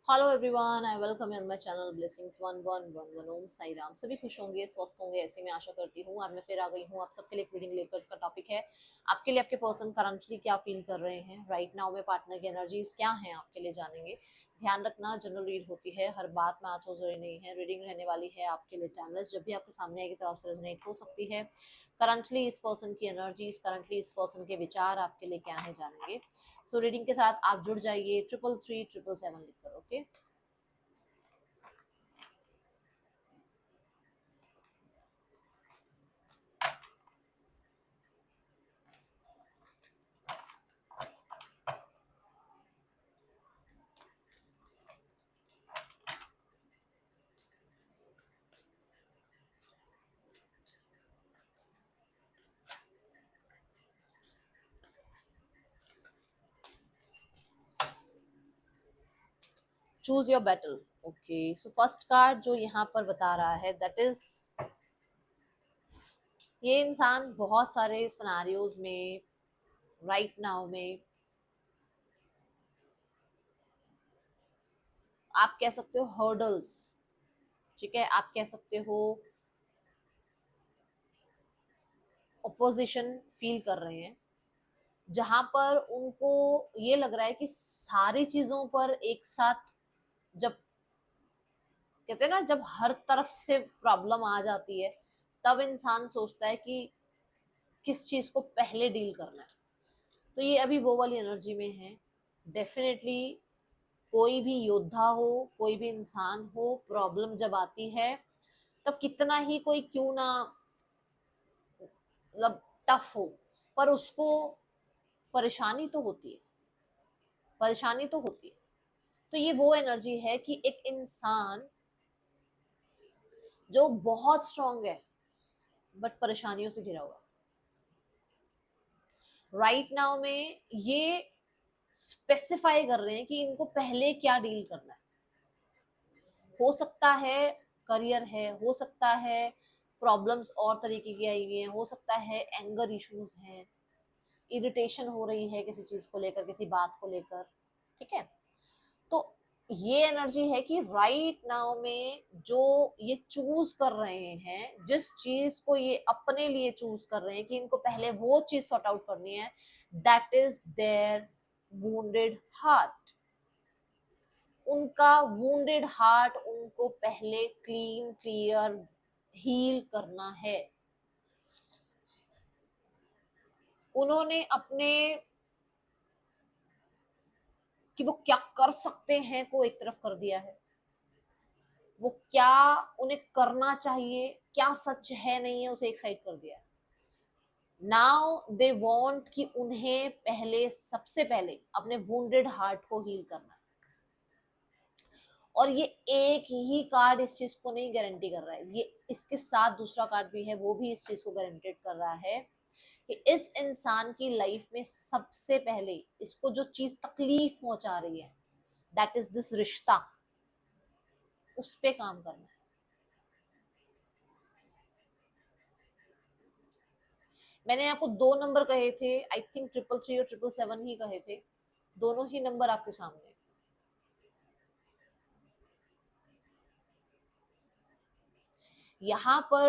Hello everyone, I welcome you on my channel blessings 1111। ओम साई राम। सभी खुश होंगे, स्वस्थ होंगे, ऐसी मैं आशा करती हूँ। आज मैं फिर आ गई हूँ आप सबके लिए एक रीडिंग लेकर। इसका टॉपिक है आपके लिए आपके पर्सन करंटली क्या फील कर रहे हैं राइट नाउ में, पार्टनर की एनर्जीज क्या हैं आपके लिए, जानेंगे। ध्यान रखना, जनरल रीड होती है, हर बात में आज हो जरूरी नहीं है। रीडिंग रहने वाली है आपके लिए टाइमलेस, जब भी आपके सामने आएगी तो आपसे रेजोनेट हो सकती है। करंटली इस पर्सन की एनर्जीज, करंटली इस पर्सन के विचार आपके लिए क्या है, जानेंगे। सो रीडिंग के साथ आप जुड़ जाइए 333 777 लिखकर। Okay, choose your battle. Okay, so first card जो यहाँ पर बता रहा है दैट इज, ये इंसान बहुत सारे सिनारियोज में राइट नाउ में, आप कह सकते हो हर्डल्स, ठीक है, आप कह सकते हो अपोजिशन फील कर रहे हैं, जहां पर उनको ये लग रहा है कि सारी चीजों पर एक साथ, जब कहते हैं ना, जब हर तरफ से प्रॉब्लम आ जाती है, तब इंसान सोचता है कि किस चीज को पहले डील करना है। तो ये अभी वो वाली एनर्जी में है। डेफिनेटली कोई भी योद्धा हो, कोई भी इंसान हो, प्रॉब्लम जब आती है तब कितना ही कोई क्यों ना मतलब टफ हो, पर उसको परेशानी तो होती है, परेशानी तो होती है। तो ये वो एनर्जी है कि एक इंसान जो बहुत स्ट्रांग है बट परेशानियों से घिरा हुआ राइट नाउ में, ये स्पेसिफाई कर रहे हैं कि इनको पहले क्या डील करना है। हो सकता है करियर है, हो सकता है प्रॉब्लम्स और तरीके की आई हुई हैं, हो सकता है एंगर इश्यूज हैं, इरिटेशन हो रही है किसी चीज को लेकर, किसी बात को लेकर, ठीक है। तो ये एनर्जी है कि राइट नाउ में जो ये चूज कर रहे हैं, जिस चीज को ये अपने लिए चूज कर रहे हैं कि इनको पहले वो चीज सॉर्ट आउट करनी है, that is their wounded heart. उनका वुंडेड हार्ट उनको पहले क्लीन क्लियर हील करना है। उन्होंने अपने कि वो क्या कर सकते हैं को एक तरफ कर दिया है, वो क्या उन्हें करना चाहिए, क्या सच है नहीं है, उसे एक साइड कर दिया है। नाउ दे वांट कि उन्हें पहले, सबसे पहले अपने वुंडेड हार्ट को हील करना है। और ये एक ही कार्ड इस चीज को नहीं गारंटी कर रहा है, ये इसके साथ दूसरा कार्ड भी है, वो भी इस चीज को गारंटेड कर रहा है कि इस इंसान की लाइफ में सबसे पहले इसको जो चीज तकलीफ पहुंचा रही है, दैट इज दिस रिश्ता, उस पे काम करना है। मैंने आपको दो नंबर कहे थे, आई थिंक 333 और 777 ही कहे थे, दोनों ही नंबर आपके सामने। यहाँ पर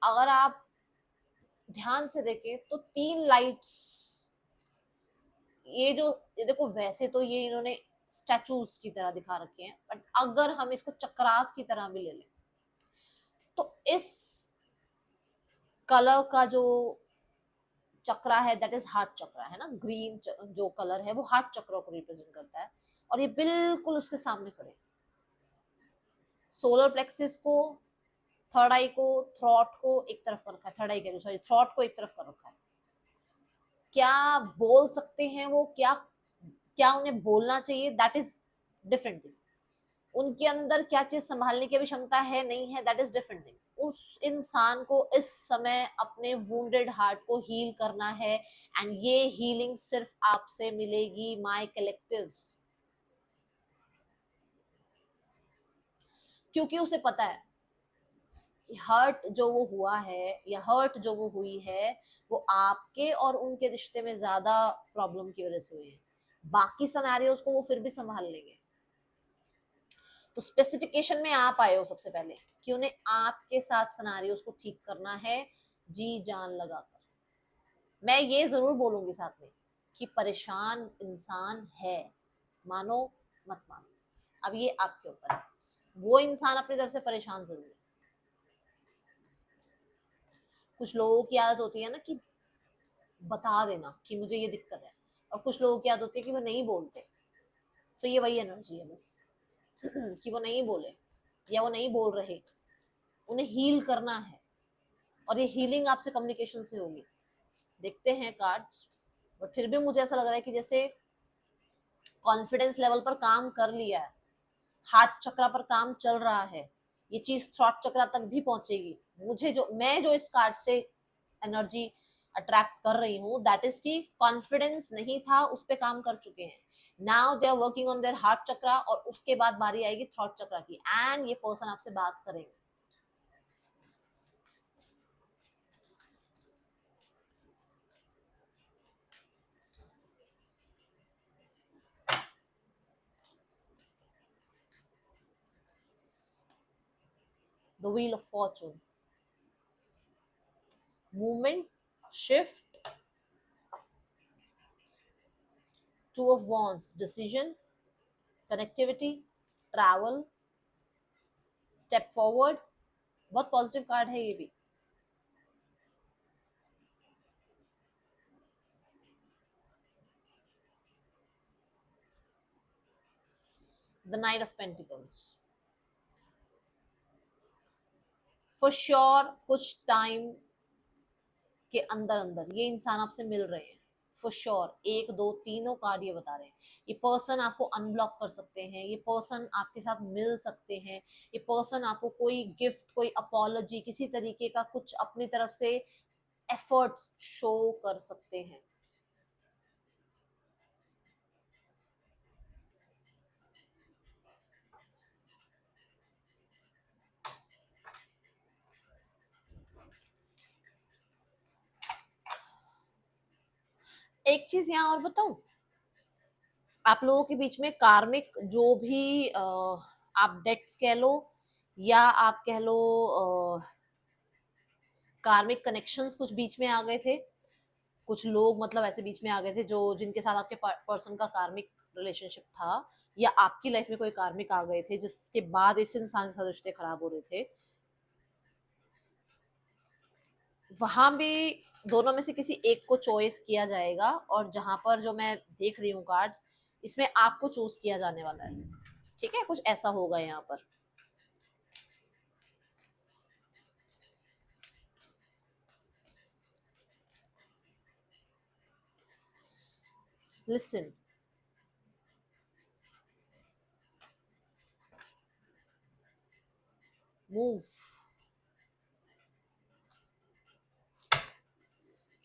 अगर आप ध्यान से देखें तो तीन लाइट्स, ये जो, ये देखो, वैसे तो ये इन्होंने स्टैचूज की तरह दिखा रखे हैं, बट अगर हम इसको चक्रास की तरह भी ले लें तो इस कलर का जो चक्रा है दैट इज हार्ट चक्रा, है ना, ग्रीन जो कलर है वो हार्ट चक्र को रिप्रेजेंट करता है। और ये बिल्कुल उसके सामने खड़े, सोलर प्लेक्सिस को, थर्ड आई को, थ्रॉट को एक तरफ कर रखा है, थर्ड आई के सॉरी थ्रॉट को एक तरफ कर रखा है। क्या बोल सकते हैं वो, क्या क्या उन्हें बोलना चाहिए, दैट इज डिफरेंट थिंग। उनके अंदर क्या चीज संभालने की भी क्षमता है नहीं है, दैट इज डिफरेंट थिंग। उस इंसान को इस समय अपने वुंडेड हार्ट को हील करना है, एंड ये हीलिंग सिर्फ आपसे मिलेगी माय कलेक्टिव्स। क्योंकि उसे पता है हर्ट जो वो हुआ है, या हर्ट जो वो हुई है, वो आपके और उनके रिश्ते में ज्यादा प्रॉब्लम की वजह से हुई है। बाकी सिनेरियोज को वो फिर भी संभाल लेंगे। तो स्पेसिफिकेशन में आप आए हो सबसे पहले कि उन्हें आपके साथ सिनेरियोज को ठीक करना है जी जान लगाकर। मैं ये जरूर बोलूंगी साथ में कि परेशान इंसान है, मानो मत मानो, अब ये आपके ऊपर है। वो इंसान अपनी तरफ से परेशान जरूर है। कुछ लोगों की आदत होती है ना कि बता देना कि मुझे ये दिक्कत है, और कुछ लोगों की आदत होती है कि वो नहीं बोलते। तो ये वही एनर्जी है बस कि वो नहीं बोले या वो नहीं बोल रहे, उन्हें हील करना है, और ये हीलिंग आपसे कम्युनिकेशन से होगी। देखते हैं कार्ड्स, बट फिर भी मुझे ऐसा लग रहा है कि जैसे कॉन्फिडेंस लेवल पर काम कर लिया है, हार्ट चक्रा पर काम चल रहा है, ये चीज थ्रॉट चक्रा तक भी पहुंचेगी। मुझे जो मैं जो इस कार्ड से एनर्जी अट्रैक्ट कर रही हूँ दैट इज कि कॉन्फिडेंस नहीं था, उस पर काम कर चुके हैं। Now they are working on their heart chakra, और उसके बाद बारी आएगी थ्रॉट चक्रा की, एंड ये पर्सन आपसे बात करेंगे। The wheel of Fortune, movement, shift, two of wands, decision, connectivity, travel, step forward. बहुत पॉजिटिव कार्ड है ये भी। The night of pentacles, for sure कुछ टाइम के अंदर अंदर ये इंसान आपसे मिल रहे हैं, फॉर श्योर। एक दो तीनों कार्ड ये बता रहे हैं। ये पर्सन आपको अनब्लॉक कर सकते हैं, ये पर्सन आपके साथ मिल सकते हैं, ये पर्सन आपको कोई गिफ्ट, कोई अपॉलॉजी, किसी तरीके का कुछ अपनी तरफ से एफर्ट्स शो कर सकते हैं। एक चीज यहाँ और बताऊं, आप लोगों के बीच में कार्मिक जो भी आप डेट्स कह लो, या आप कह लो कार्मिक कनेक्शंस कुछ बीच में आ गए थे। कुछ लोग मतलब ऐसे बीच में आ गए थे जो जिनके साथ आपके पर्सन का कार्मिक रिलेशनशिप था, या आपकी लाइफ में कोई कार्मिक आ गए थे जिसके बाद इस इंसान के साथ रिश्ते खराब हो रहे थे। वहां भी दोनों में से किसी एक को चॉइस किया जाएगा, और जहां पर जो मैं देख रही हूँ कार्ड्स, इसमें आपको चूज किया जाने वाला है। ठीक है, कुछ ऐसा होगा यहाँ पर। Listen, move.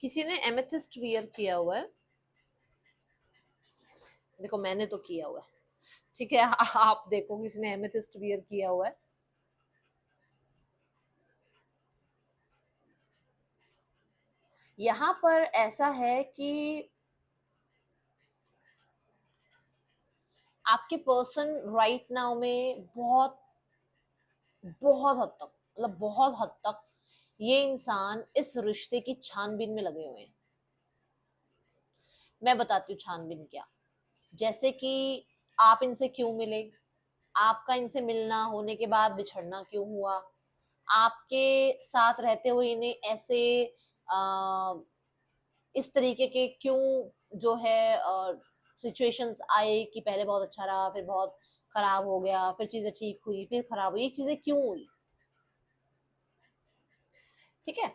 किसी ने एमेथिस्ट वियर किया हुआ है, देखो मैंने तो किया हुआ है, ठीक है आप देखो किसी ने एमेथिस्ट वियर किया हुआ है। यहाँ पर ऐसा है कि आपके पर्सन राइट नाउ में बहुत बहुत हद तक, मतलब बहुत हद तक ये इंसान इस रिश्ते की छानबीन में लगे हुए हैं। मैं बताती हूँ छानबीन क्या। जैसे कि आप इनसे क्यों मिले, आपका इनसे मिलना होने के बाद बिछड़ना क्यों हुआ, आपके साथ रहते हुए इन्हें ऐसे आ, इस तरीके के क्यों जो है सिचुएशंस आए कि पहले बहुत अच्छा रहा, फिर बहुत खराब हो गया, फिर चीजें ठीक हुई, फिर खराब हुई, ये चीजें क्यों हुई। ठीक है,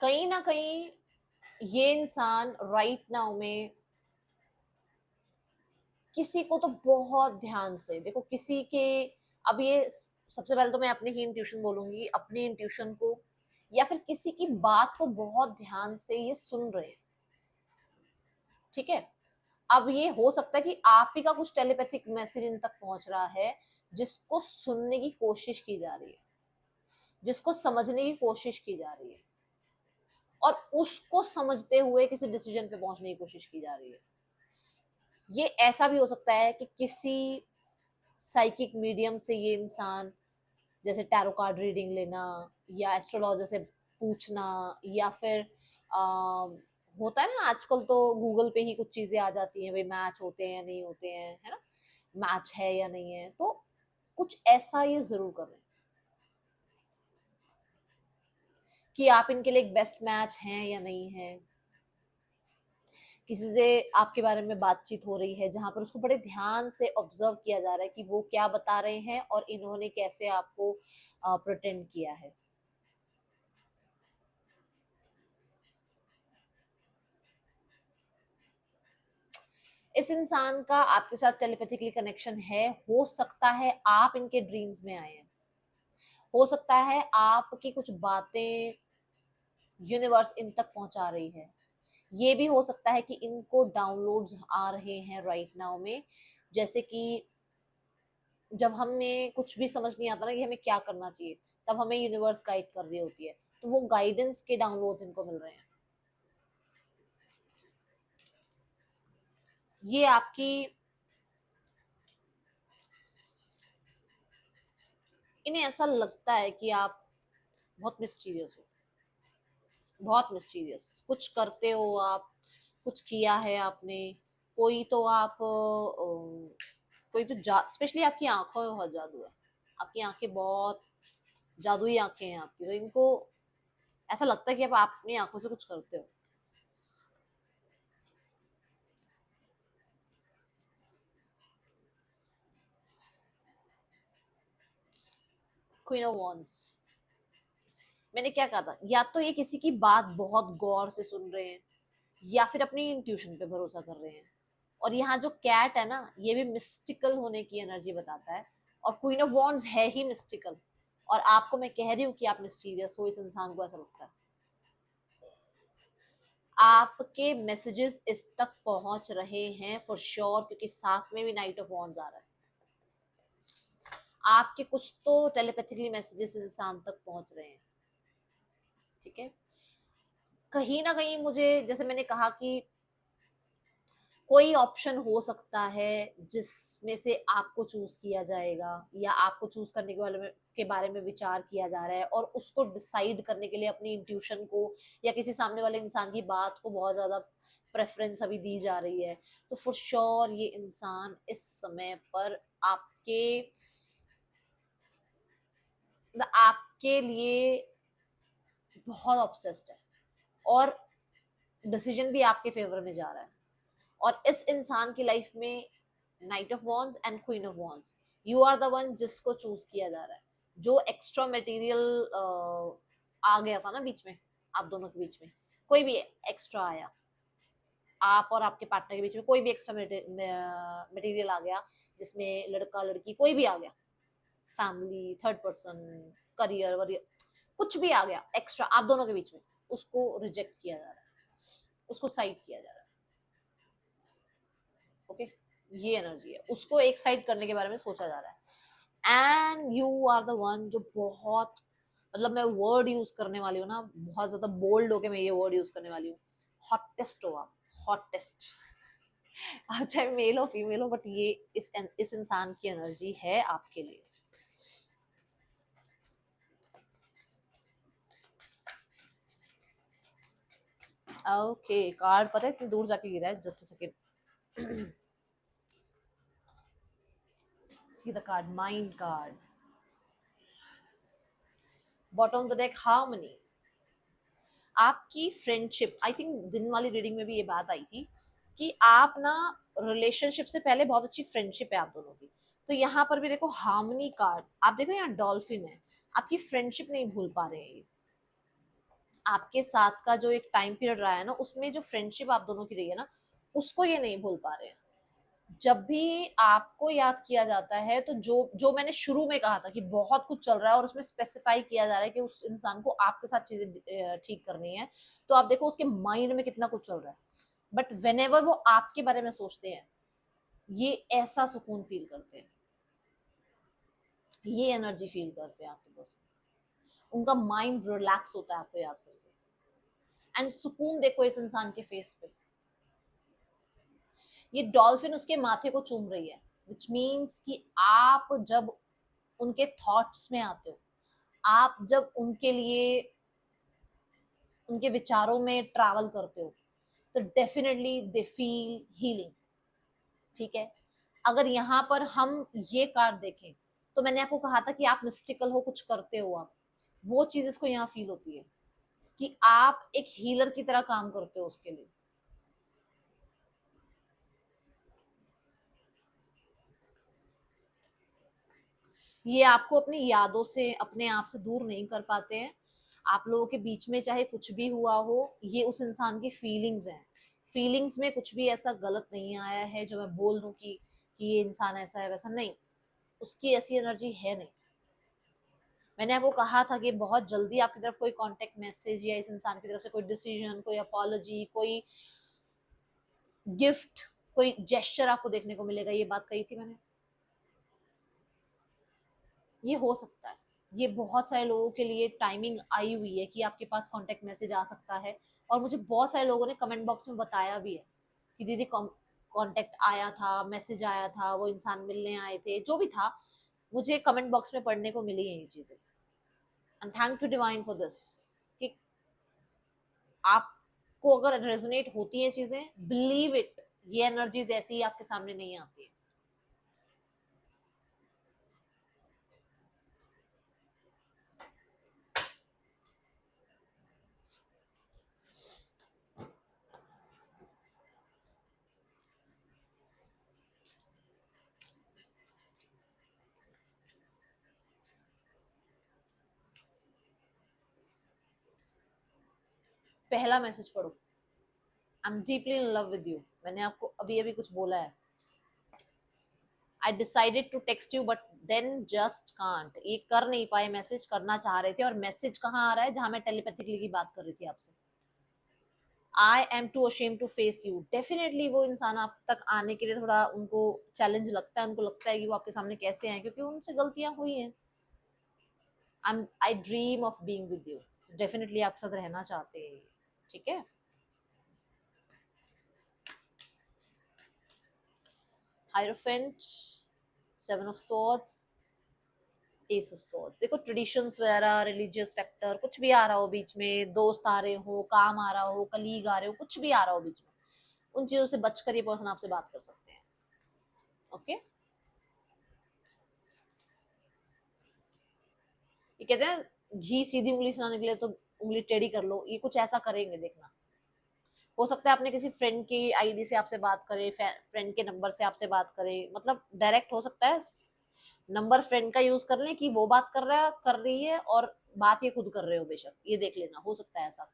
कहीं ना कहीं ये इंसान राइट नाउ में किसी को तो बहुत ध्यान से देखो, किसी के, अब ये सबसे पहले तो मैं अपने ही इंट्यूशन बोलूंगी, अपनी इंट्यूशन को, या फिर किसी की बात को बहुत ध्यान से ये सुन रहे हैं। ठीक है, अब ये हो सकता है कि आप ही का कुछ टेलीपैथिक मैसेज इन तक पहुंच रहा है, जिसको सुनने की कोशिश की जा रही है, जिसको समझने की कोशिश की जा रही है, और उसको समझते हुए किसी डिसीजन पे पहुंचने की कोशिश की जा रही है। ये ऐसा भी हो सकता है कि किसी साइकिक मीडियम से ये इंसान, जैसे टैरो कार्ड रीडिंग लेना या एस्ट्रोलॉजर से पूछना, या फिर आ, होता है ना आजकल तो गूगल पे ही कुछ चीजें आ जाती हैं, भाई मैच होते हैं या नहीं होते हैं, है ना, मैच है या नहीं है, तो कुछ ऐसा ये जरूर कर रहे हैं कि आप इनके लिए एक बेस्ट मैच हैं या नहीं है। किसी से आपके बारे में बातचीत हो रही है जहां पर उसको बड़े ध्यान से ऑब्जर्व किया जा रहा है कि वो क्या बता रहे हैं और इन्होंने कैसे आपको प्रिटेंड किया है। इस इंसान का आपके साथ टेलीपैथिकली कनेक्शन है, हो सकता है आप इनके ड्रीम्स में आए हैं, हो सकता है आपकी कुछ बातें यूनिवर्स इन तक पहुंचा रही है, ये भी हो सकता है कि इनको डाउनलोड्स आ रहे हैं राइट नाउ में, जैसे कि जब हमें कुछ भी समझ नहीं आता ना कि हमें क्या करना चाहिए, तब हमें यूनिवर्स गाइड कर रही होती है, तो वो गाइडेंस के डाउनलोड्स इनको मिल रहे हैं। ये आपकी, इन्हें ऐसा लगता है कि आप बहुत मिस्टीरियस हो, बहुत मिस्टीरियस कुछ करते हो आप, कुछ किया है आपने, कोई तो आप कोई तो स्पेशली आपकी आंखों में बहुत जादू है, आपकी आंखें बहुत जादुई आंखें हैं आपकी, तो इनको ऐसा लगता है कि आप अपनी आंखों से कुछ करते हो। क्वीन ऑफ वॉन्ड्स, मैंने क्या कहा था, या तो ये किसी की बात बहुत गौर से सुन रहे हैं या फिर अपनी इंट्यूशन पे भरोसा कर रहे हैं। और यहाँ जो कैट है ना, ये भी मिस्टिकल होने की एनर्जी बताता है, और क्वीन ऑफ वॉन्ड्स है ही मिस्टिकल, और आपको मैं कह रही हूँ कि आप मिस्टीरियस हो, इस इंसान को ऐसा लगता है। आपके मैसेजेस इस तक पहुंच रहे हैं फॉर श्योर, क्योंकि साथ में भी नाइट ऑफ वॉन्ड्स आ रहा है। आपके कुछ तो टेलीपैथिकली मैसेजेस इंसान तक पहुंच रहे हैं, ठीक है। कहीं ना कहीं मुझे, जैसे मैंने कहा कि कोई ऑप्शन हो सकता है जिसमें से आपको चूज किया जाएगा, या आपको चूज करने के बारे में विचार किया जा रहा है, और उसको डिसाइड करने के लिए अपनी इंट्यूशन को या किसी सामने वाले इंसान की बात को बहुत ज्यादा प्रेफरेंस अभी दी जा रही है, तो फॉर श्योर ये इंसान इस समय पर आपके, मतलब आपके लिए बहुत ऑब्सेस्ड है, और डिसीजन भी आपके फेवर में जा रहा है। और इस इंसान की लाइफ में knight of wands and queen of wands, you are the one जिसको चूज किया जा रहा है। जो एक्स्ट्रा मटेरियल आ गया था ना बीच में, आप दोनों के बीच में कोई भी एक्स्ट्रा आया, आप और आपके पार्टनर के बीच में कोई भी एक्स्ट्रा मटेरियल आ गया, जिसमें लड़का लड़की कोई भी आ गया, family, third person, career warrior, कुछ भी आ गया एक्स्ट्रा आप दोनों के बीच में, उसको रिजेक्ट किया जा रहा है, उसको साइड किया जा रहा है। ओके, ये एनर्जी है, उसको एक साइड करने के बारे में सोचा जा रहा है। And you are the one जो बहुत, मतलब मैं वर्ड यूज करने वाली हूँ ना, बहुत ज्यादा बोल्ड होके मैं ये वर्ड यूज करने वाली हूँ, हॉटेस्ट हो आप, हॉटेस्ट। आप चाहे मेल हो फीमेल हो, बट ये इस इंसान की एनर्जी है आपके लिए। ओके, कार्ड पता है इतनी दूर जाके गिरा है, just a second. See the card, mind card, bottom of the deck, harmony. आपकी फ्रेंडशिप, आई थिंक दिन वाली रीडिंग में भी ये बात आई थी कि आप ना, रिलेशनशिप से पहले बहुत अच्छी फ्रेंडशिप है आप दोनों की, तो यहाँ पर भी देखो हार्मनी कार्ड, आप देखो यहाँ डॉल्फिन है, आपकी फ्रेंडशिप नहीं भूल पा रहे हैं ये, आपके साथ का जो एक टाइम पीरियड रहा है ना, उसमें जो फ्रेंडशिप आप दोनों की रही है ना, उसको ये नहीं भूल पा रहे हैं। जब भी आपको याद किया जाता है, तो जो जो मैंने शुरू में कहा था कि बहुत कुछ चल रहा है और उसमें स्पेसिफाई किया जा रहा है कि उस इंसान को आपके साथ चीजें ठीक करनी है, तो आप देखो उसके माइंड में कितना कुछ चल रहा है, बट वेन एवर वो आपके बारे में सोचते हैं, ये ऐसा सुकून फील करते हैं, ये एनर्जी फील करते हैं आपके पास, उनका माइंड रिलैक्स होता है आपको याद करके। एंड सुकून देखो इस इंसान के फेस पे, ये डॉल्फिन उसके माथे को चूम रही है, विच मीन्स कि आप जब उनके थॉट्स में आते हो, आप जब उनके लिए उनके विचारों में ट्रैवल करते हो, तो डेफिनेटली दे फील हीलिंग। ठीक है, अगर यहाँ पर हम ये कार्ड देखें, तो मैंने आपको कहा था कि आप मिस्टिकल हो, कुछ करते हो आप, वो चीज इसको यहाँ फील होती है कि आप एक हीलर की तरह काम करते हो उसके लिए। ये आपको अपनी यादों से, अपने आप से दूर नहीं कर पाते हैं। आप लोगों के बीच में चाहे कुछ भी हुआ हो, ये उस इंसान की फीलिंग्स हैं। फीलिंग्स में कुछ भी ऐसा गलत नहीं आया है जो मैं बोल दूं कि ये इंसान ऐसा है वैसा नहीं, उसकी ऐसी एनर्जी है नहीं। मैंने आपको कहा था कि बहुत जल्दी आपकी तरफ कोई कांटेक्ट मैसेज या इस इंसान की तरफ से कोई डिसीजन, कोई अपॉलॉजी, कोई गिफ्ट, कोई जेस्चर आपको देखने को मिलेगा, ये बात कही थी मैंने। ये हो सकता है, ये बहुत सारे लोगों के लिए टाइमिंग आई हुई है कि आपके पास कांटेक्ट मैसेज आ सकता है। और मुझे बहुत सारे लोगों ने कमेंट बॉक्स में बताया भी है कि दीदी कांटेक्ट आया था, मैसेज आया था, वो इंसान मिलने आए थे, जो भी था, मुझे कमेंट बॉक्स में पढ़ने को मिली है ये चीजें। And thank you divine for this, कि आपको अगर रेजोनेट होती हैं चीजें, बिलीव इट, ये एनर्जीज ऐसी ही आपके सामने नहीं आती है। पहला मैसेज पढ़ो, I am deeply in love with you. मैंने आपको अभी अभी कुछ बोला है, I decided to text you but then just can't. ये कर नहीं पाए, मैसेज करना चाह रहे थे, और मैसेज कहाँ आ रहा है, जहां मैं टेलीपैथिकली की बात कर रही थी आपसे। I am too ashamed to face you. Definitely वो इंसान आप तक आने के लिए थोड़ा उनको चैलेंज लगता है, उनको लगता है कि वो आपके सामने कैसे आए, क्योंकि उनसे गलतियां हुई हैं। आई dream of being with you. Definitely आपके साथ रहना चाहते हैं। ठीक है, hierophant, seven of swords, S of swords. देखो ट्रेडिशंस वगैरह, रिलीजियस फैक्टर, कुछ भी आ रहा हो बीच में, दोस्त आ रहे हो, काम आ रहा हो, कलीग आ रहे हो, कुछ भी आ रहा हो बीच में, उन चीजों से बचकर ये पर्सन आपसे बात कर सकते हैं। ओके, ये कहते हैं घी सीधी उंगली से ना निकले तो उंगली टेढ़ी कर लो, ये कुछ ऐसा करेंगे देखना। हो सकता है आपने किसी फ्रेंड की आईडी से आपसे बात करे, फ्रेंड के नंबर से आपसे बात करे, मतलब डायरेक्ट हो सकता है नंबर फ्रेंड का यूज कर लें कि वो बात कर रहा है, कर रही है, और बात ये खुद कर रहे हो, बेशक ये देख लेना, हो सकता है ऐसा।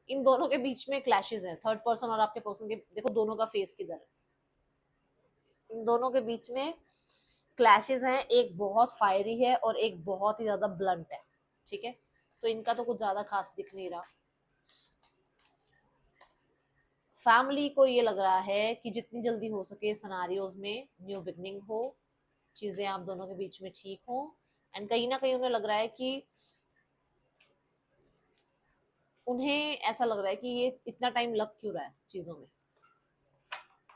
इन दोनों के बीच में क्लैशेस हैं, थर्ड पर्सन और आपके पर्सन के। देखो दोनों का फेस किधर है, इन दोनों के बीच में क्लैशेस हैं, एक बहुत फायरी है और एक बहुत ही ज्यादा ब्लंट है। ठीक है, तो इनका तो कुछ ज्यादा खास दिख नहीं रहा। फैमिली को ये लग रहा है कि जितनी जल्दी हो सके सिनारियोज में न्यू बिगनिंग हो, चीजें आप दोनों के बीच में ठीक हो। एंड कहीं ना कहीं उन्हें लग रहा है कि उन्हें ऐसा लग रहा है कि ये इतना टाइम लग क्यों रहा है चीजों में।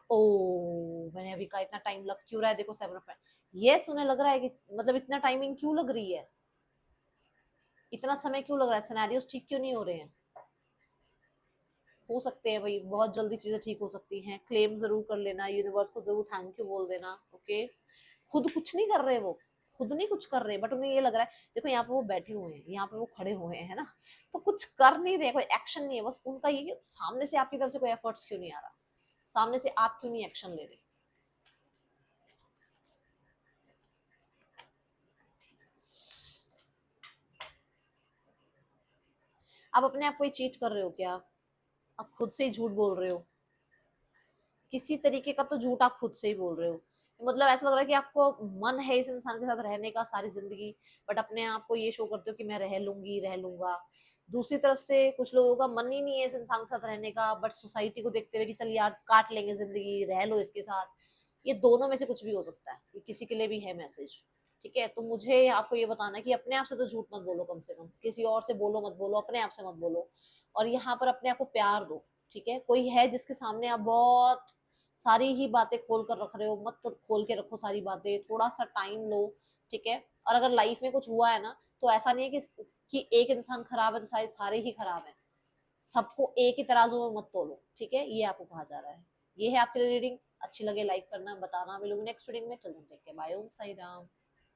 ओ, मैंने अभी कहा इतना टाइम लग क्यों रहा है, देखो सेवन ऑफ यस, उन्हें लग रहा है कि मतलब इतना टाइमिंग क्यों लग रही है, इतना समय क्यों लग रहा है, सिनेरियोस ठीक क्यों नहीं हो रहे हैं। हो सकते हैं भाई, बहुत जल्दी चीजें ठीक हो सकती हैं। क्लेम जरूर कर लेना, यूनिवर्स को जरूर थैंक यू बोल देना। ओके, खुद कुछ नहीं कर रहे वो, खुद नहीं कुछ कर रहे, बट उन्हें ये लग रहा है, देखो यहाँ पे वो बैठे हुए हैं, यहाँ पे वो खड़े हुए हैं, है ना, तो कुछ कर नहीं रहे, कोई एक्शन नहीं है, बस उनका ये कि सामने से आपकी तरफ से कोई एफर्ट्स क्यों नहीं आ रहा, सामने से आप क्यों नहीं एक्शन ले रहे। आप अपने आप को चीट कर रहे हो क्या, आप खुद से ही झूठ बोल रहे हो, किसी तरीके का तो झूठ आप खुद से ही बोल रहे हो। मतलब ऐसा लग रहा है कि आपको मन है इस इंसान के साथ रहने का सारी जिंदगी, बट अपने आप को ये शो करते हो कि मैं रह लूंगी, रह लूंगा। दूसरी तरफ से कुछ लोगों का मन ही नहीं है इस इंसान के साथ रहने का, बट सोसाइटी को देखते हुए कि चल यार काट लेंगे जिंदगी, रह लो इसके साथ। ये दोनों में से कुछ भी हो सकता है, ये किसी के लिए भी है मैसेज। ठीक है, तो मुझे आपको ये बताना है कि अपने आप से तो झूठ मत बोलो, कम से कम किसी और से बोलो मत बोलो, अपने आप से मत बोलो। और यहाँ पर अपने आप को प्यार दो। ठीक है, कोई है जिसके सामने आप बहुत सारी ही बातें खोल कर रख रहे हो, मत तो खोल के रखो सारी बातें, थोड़ा सा टाइम लो, ठीक है। और अगर लाइफ में कुछ हुआ है ना, तो ऐसा नहीं है कि एक इंसान खराब है तो सारे सारे ही खराब हैं। सबको एक ही तराजू में मत तोलो, ठीक है, ये आपको कहा जा रहा है। ये है आपके लिए रीडिंग। अच्छी लगे लाइक करना, बताना। मिलूंगी नेक्स्ट रीडिंग में। चलते हैं, बाय। ओम साई राम।